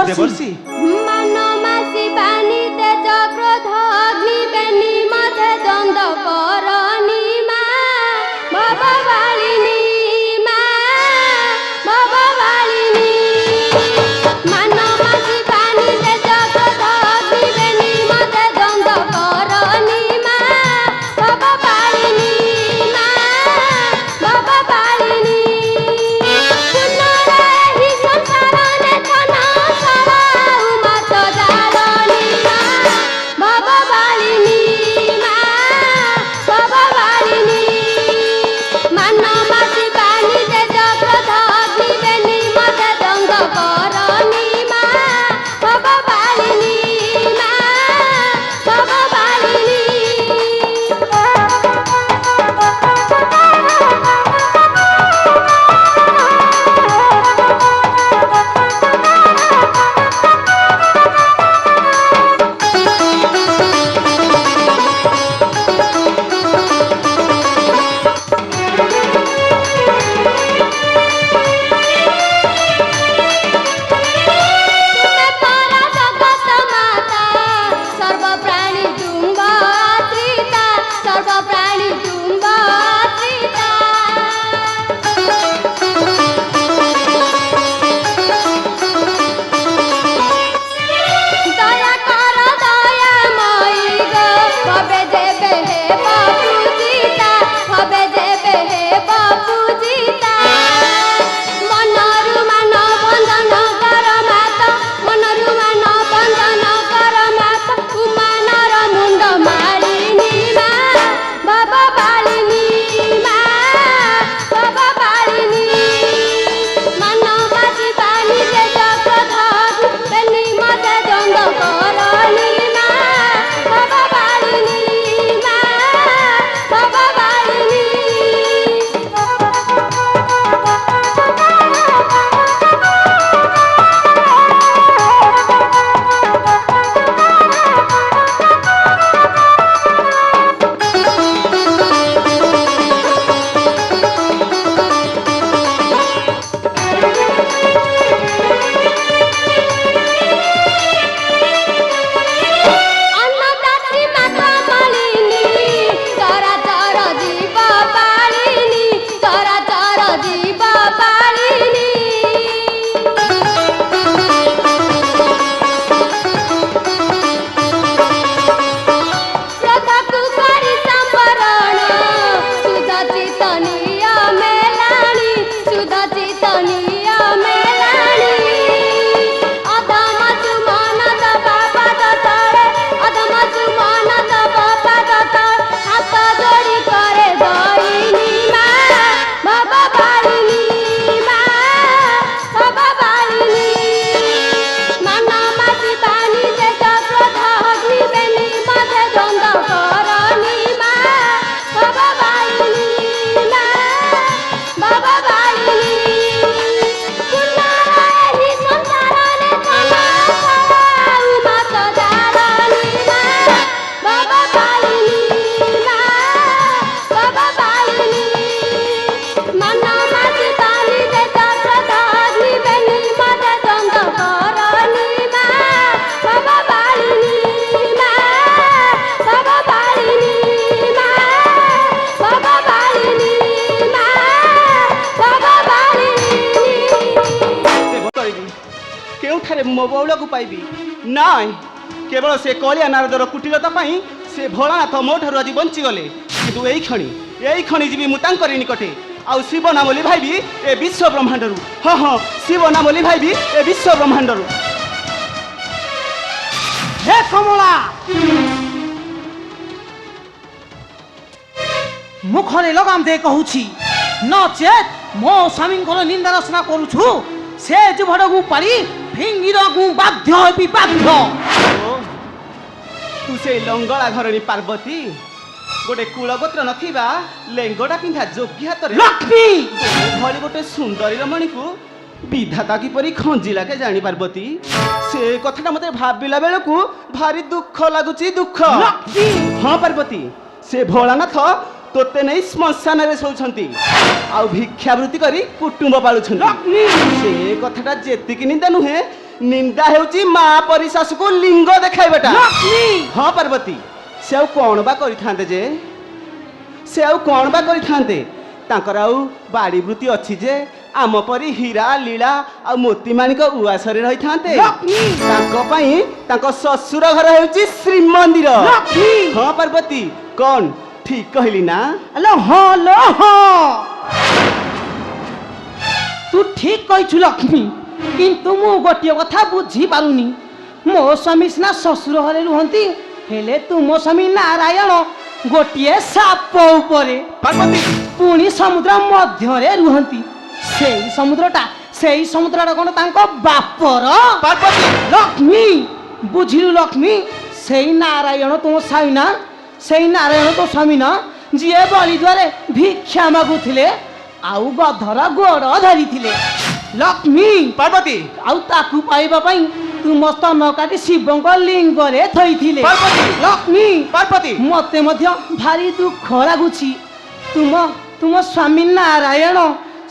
দেবর্ষি মানমাসি বাণী তেজ ক্রোধ অগ্নি বেনি মধ্যে দ্বন্দ্ব করণী মা ভববালিনী মা ভববালিনী মানমাসি বাণী তেজ ক্রোধ অগ্নি বেনি মধ্যে দ্বন্দ্ব করণী মা ভববালিনী মা ভববালিনী সুন্দরে হি সংসারনে ধন সরা উমাত জালনী মা ভববালিনী মা ভববালিনী মানমাসি বাণী তেজ ক্রোধ অগ্নি বেনি মধ্যে দ্বন্দ্ব করণী মা ভববালিনী মা ভববালিনী ତୁମେ ପରା ଜଗତ ମାତା ସର୍ବପ୍ରାଣୀ ତୁମ୍ଭ ଆଶ୍ରିତା ସର୍ବପ୍ରାଣୀ ତୁମ୍ଭ ଆଶ୍ରିତା ଦୟା କର ଦୟାମୟୀ ଗୋ ଭବେ ଯେବେ ହେବ ପୂଜିତା ଭବେ ଯେବେ ହେବ ପୂଜିତା ମନରୁ ମାନ ବନ୍ଦନ କର ମାତ ମନରୁ ମାନ ବନ୍ଦନ କର ମାତ ଉମାନର ମୁଣ୍ଡ ମାଳିନୀ ମା ଭବବାଳିନୀ ମା ଭବବାଳିନୀ ମାନମାସି ବାଣୀ ତେଜ କ୍ରୋଧ ବେନି ମধ্যে দ্বন্দ্ব করণী মা ভববালিনী মা ভববালিনী अन्नदात्री माता मालिनी चराचर जीव पालिनी चराचर जीव पालिनी श्रद्धाकु करी संवरण सुध चितनीय मेलाणी सुध चितनीय मेलाणी अधम सुमन दबा पाद तଳେ अधम सुमन दबा पाद तଳେ हाथ जोड़ी करे दईनी मା ଭବବାଳିনী ମା ଭବବାଳିনী ମାନମାସି ବାଣୀ ତେଜ କ୍ରୋଧ ଅଗ୍ନି ବେନି ମধ্যে ଦ୍ବନ୍দ্ବ କରଣୀ ମା ଭବବାଳିনী ମା ଭବବାଳିনী ସୁନ୍ଦର ଏହି ସଂସାରରେ ଧନ ସରା ଉମାତ ଜାଲনী ମା ଭବବାଳିনী ମା ଭବବାଳିনী ମାନମାସି ବାଣୀ ତେଜ କ୍ରୋଧ ଅଗ୍ନି ବେନି ମধ্যে ଦ୍ବନ୍দ্ବ କରଣୀ ମା ଭବବାଳିনী ମା ଭବବାଳିনী ମା ଭବବାଳିনী ମା ଭବବାଳିনী କରିବି କେଉଁଠାରେ ମୋ ବଉଳକୁ ପାଇବି ନାଇଁ କେବଳ ସେ କଳିଆ ନାରଦର କୁଟିଳତା ପାଇଁ ସେ ଭୋଳାନାଥ ମୋ ଠାରୁ ଆଜି ବଞ୍ଚିଗଲେ କିନ୍ତୁ ଏଇ କ୍ଷଣି ଯିବି ମୁଁ ତାଙ୍କରି ନିକଟେ ଆଉ ଶିବ ନାମ ଲିଭାଇବି ଏ ବିଶ୍ୱ ବ୍ରହ୍ମାଣ୍ଡରୁ ହଁ ଶିବ ନାମ ଲିଭାଇବି ଏ ବିଶ୍ୱ ବ୍ରହ୍ମାଣ୍ଡରୁ हे कमला मुखरे लगाम दे कहूची नचेत मो स्वामींकर निंदा रचना करूछु से जीवडगु पारी फिंगिरगु बाध्य हेबी बाध्य ओ, तू से लंगड़ा घरणी पार्वती गोटे कूलगोत्र नथिबा लेंगड़ा पिंधा जोगी हातरे लक्ष्मी भली गोटे सुंदरी रमणी को विधाता किपरि खंजिला के जानी पार्वती से कथाटा मते भाबिला बेलकू भारी दुख लागुची दुख लक्ष्मी हाँ पार्वती से भोलानाथ तोते नहीं श्मशान रे सोचंती आउ भिक्षावृत्ति करी कुटुंब पालुछंती लक्ष्मी से कथाटा जेतिकी निंदा नुहे निंदा हेउची माँ परी शाशु को लिंग देखाइबाटा लक्ष्मी हाँ पार्वती से आउ कौन बा करिथांते जे से आउ कौन बा करिथांते तांकर आउ बाड़ी वृत्ति अछि जे आम परी हीरा लीला आ मोती माणिक उआसरे रहिथांते लक्ष्मी तांको पई तांको ससुर घर हेउची श्रीमंदिर लक्ष्मी हाँ पार्वती कौन ठीक कहली ना लो तू ठीक कहिछु लक्ष्मी किंतु मु गोटिए कथा बुझी पारुनी मो स्वामी सिना ससुर घरे रुहंती हेले तुम स्वामी नारायण गोटिए साप उपरे पार्वती पुणी समुद्र मध्यरे रुहंती सेई समुद्रटा कोन तांको बापर पार्वती लक्ष्मी बुझिलु लक्ष्मी सेई नारायण तुम स्वामी ना सेई नारायण तो स्वामी ना जिए बलि द्वारे भिक्षा मागुथिले आउ गधर गोड़ धरिथिले लक्ष्मी पार्वती आउ ताकू पाइबा पई तुम स्तन काटी शिवଙ୍କ लिंगरे थइथिले पार्वती लक्ष्मी पार्वती मते मध्य भारी दुख लागुछि तुम स्वामी नारायण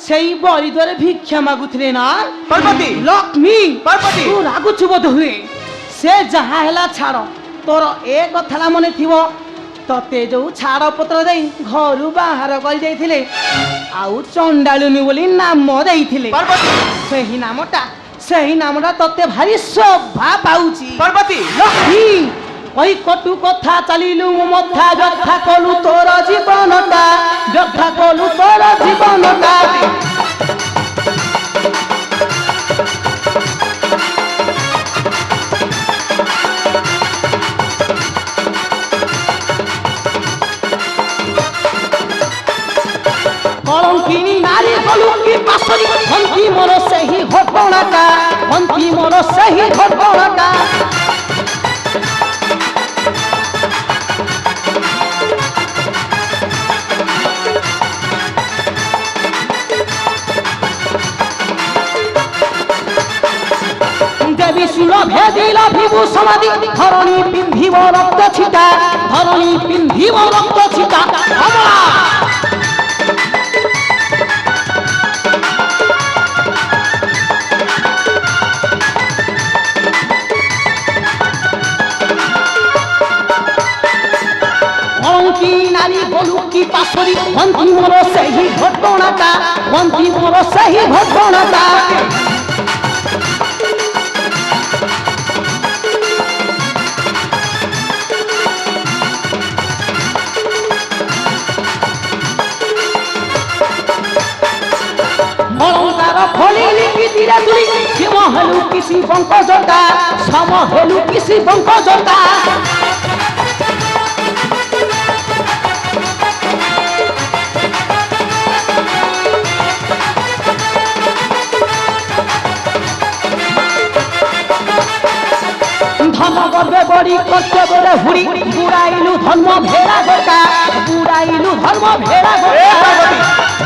सेई बलि द्वारे भिक्षा मागुथिले ना पार्वती लक्ष्मी पार्वती तू रागुछु बोध हुए से जहा हेला छाड़ तोर ए कथाला मने थिवो तते जो छाड़ पत्र देई घरु बाहर कर जाइथिले आउ चंडालुनी बोली नाम देइथिले पार्वती सेही नामटा तते भारी शोभा पाउची पार्वती लक्ष्मी ओई कटु कथा चलिलु मो मथा व्यथा कलु तोर जीवनटा व्यथा कलु तोर जीवनटा कलंकिनी नारी कलुकी पासरी हंती मोर सही घटनाटा हंती मोर सही घटनाटा देवी सुलभे दिल विभू समाधि धरणी पिंधिब रक्त छिटा धरणी पिंधिब रक्त छिटा अमला नारी बोलू की पासरी हंती मोर सही घटनाटा हंती मोर सही घटनाटा अलंकार फलिली की तीरा तुली शिव हेलु किसी बंक जटा सम हेलु किसी बंक जटा धर्म गर्वे बड़ी कर्तव्य हुड़ी बुड़ाइलु धर्म भेड़ा गोटा बुड़ाइलु धर्म भेड़ा गोटा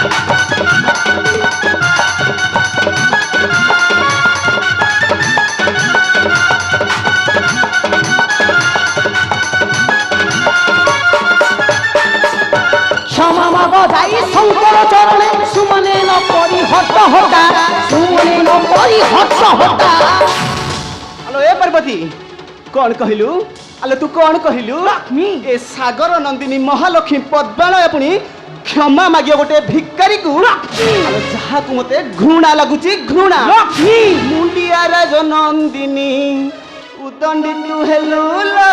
क्षमा माग जाई शंकर चरणे सुमने न परी हट हटा सुमने न परी हट हटा हेलो ए पार्वती कौन कहलु आलो तू कौन कहलु लक्ष्मी ए सागर नंदिनी महालक्ष्मी पद्मालय पुणी क्षमा मागियो गोटे भिकारी को आलो जहा को मते घृणा लागुची घृणा लक्ष्मी मुंडिया राज नंदिनी उदंडी तू हेलु लो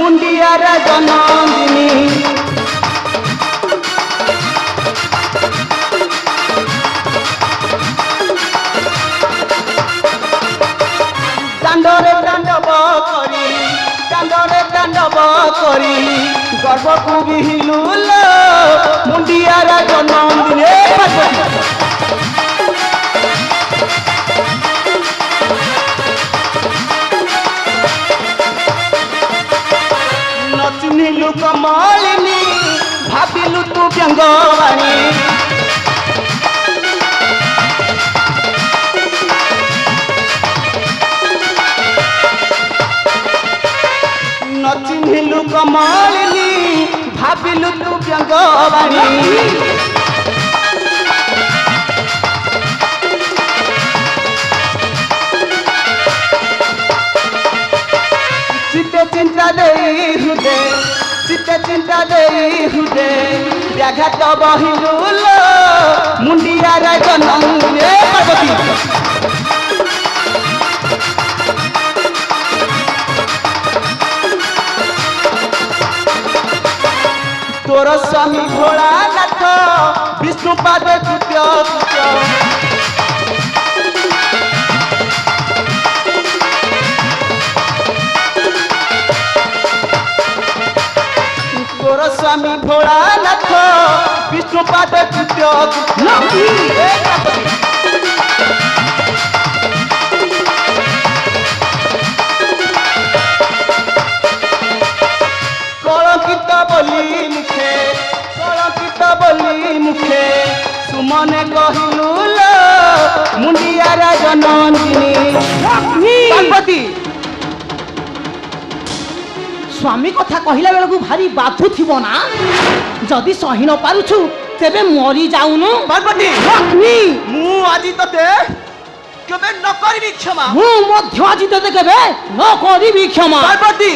मुंडिया राज नंदिनी दांडरे दांडव करी गर्व को बिहिलु लो मुंडिया राज नंदिनी नचुनिलु कमलिनी भाबिलु तू व्यंगवाणी नचिन्हिलु कमलिनी भाबिलु तू व्यंगवाणी চিন্তা দেই হুদে ব্যাঘাত বহিলুল মুন্ডিয়ার জনন্দে পার্বতী তোর স্বামী ভোলানাথ বিষ্ণু পাদ কৃত্য তোর স্বামী ভোলানাথ বিষ্ণু পাদ কৃত্য কলঙ্কিত বলি মুখে কলঙ্কিত বলি মুখে সুমনে কহিলু মুন্ডিয়ার জনন্দিনী পার্বতী স্বামী কথা কহিলা বেলକୁ ভারি বাধু থিব না যদি সহি ন পারুছু তেবে মরি যাউনু পার্বতী লক্ষ্মী মু আজি তোতে কেবে ন করিবি ক্ষমা মু মধ্য আজি তোতে কেবে ন করিবি ক্ষমা পার্বতী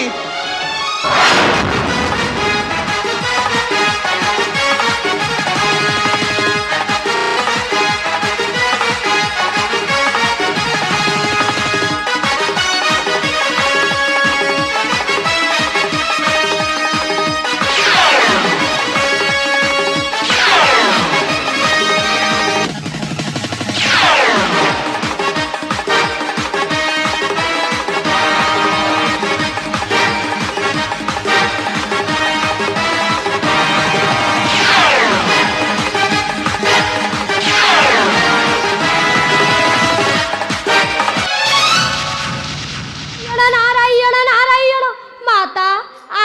ନାରାୟଣ ନାରାୟଣ ମାତା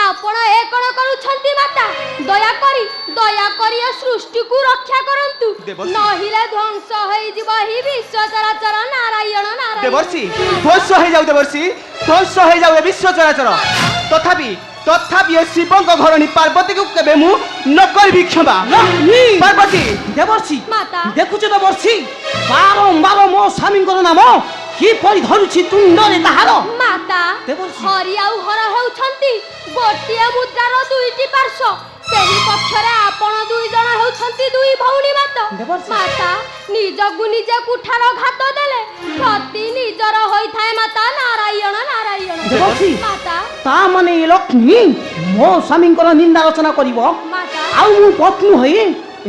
ଆପଣ ଏ କଣ କରୁଛନ୍ତି ମାତା ଦୟାକରି ଏ ସୃଷ୍ଟିକୁ ରକ୍ଷା କରନ୍ତୁ ଦେବର୍ଷି। ନହିଲେ ଧ୍ୱଂସ ହୋଇଯିବ ଏହି ବିଶ୍ୱ ଚରାଚର ନାରାୟଣ ନାରାୟଣ দেবর্ষি ধ্বংস হয়ে যাও দেবর্ষি ধ্বংস হয়ে যাও এ বিশ্ব চরাচর তথাপি তথাপি এ শিবঙ্ক ঘরণী পার্বতীকে কেবে মু ন করিবি ক্ষমা লক্ষ্মী পার্বতী দেবর্ষি ମାତା দেখুছ দেবর্ষি বারম্বার ମୋ ସ୍ୱାମୀଙ୍କର ନାମ କିପରି ଧରୁଛି ତୁଣ୍ଡରେ ତାହାର ମାତା ଦେବର୍ଷି। ହରି ଆଉ ହର ହେଉଛନ୍ତି ଗୋଟିଏ ମୁଦ୍ରାର ଦୁଇଟି ପାର୍ଶ୍ୱ ସେହି ପକ୍ଷରେ ଆପଣ ଦୁଇ ଜଣ ହେଉଛନ୍ତି ଦୁଇ ଭଉଣୀ ଦେବର୍ଷି। ମାତା ନିଜକୁ ନିଜେ କୁଠାର ଘାତ ଦେଲେ ପ୍ରତି ନିଜର ହୋଇଥାଏ ମାତା ନାରାୟଣ ନାରାୟଣ ଦେବର୍ଷି। ମାତା ତା ମାନେ ଏ ଲକ୍ଷ୍ମୀ ମୋ ସ୍ୱାମୀଙ୍କର ନିନ୍ଦା ରଚନା କରିବ ମାତା ଆଉ ମୁଁ ପତ୍ନୀ ହୋଇ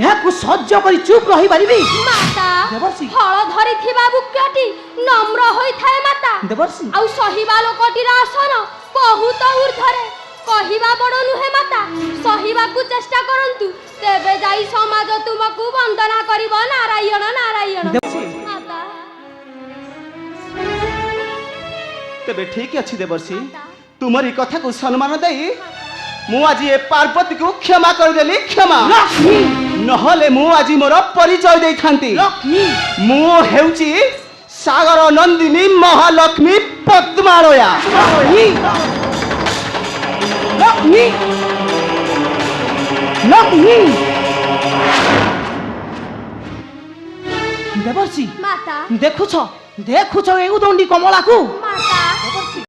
ଏହାକୁ ସହ୍ୟ କରି ଚୁପ୍ ରହିପାରିବି ମାତା ଦେବର୍ଷି। ଫଳ ଧରିଥିବା ବୃକ୍ଷଟି ନମ୍ର ହୋଇଥାଏ ମାତା ଦେବର୍ଷି ଆଉ ସହିବା ଲୋକଟିର ଆସନ ବହୁତ ଉର୍ଦ୍ଧ୍ୱରେ କହିବା ବଡ଼ ନୁହେଁ ମାତା ସହିବାକୁ ଚେଷ୍ଟା କରନ୍ତୁ ତେବେ ଯାଇ ସମାଜ ତୁମକୁ ବନ୍ଦନା କରିବ ନାରାୟଣ ନାରାୟଣ ଦେବର୍ଷି। ମାତା তেবে ঠিক আছে দেবর্ষি তোমার এই কথাকে সম্মান দেই মু আজি এ পার্বতীকে ক্ষমা করিদেলি ক্ষমা লক্ষ্মী নহলে মু আজি মোর পরিচয় দেই থান্তি লক্ষ্মী মু হেউচি সাগর নন্দিনী মহালক্ষ্মী পদ্মালয়া লক্ষ্মী লক্ষ্মী লক্ষ্মী দেবর্ষি মাতা দেখুছ দেখুছ এই উদণ্ডী কমলাকু মাতা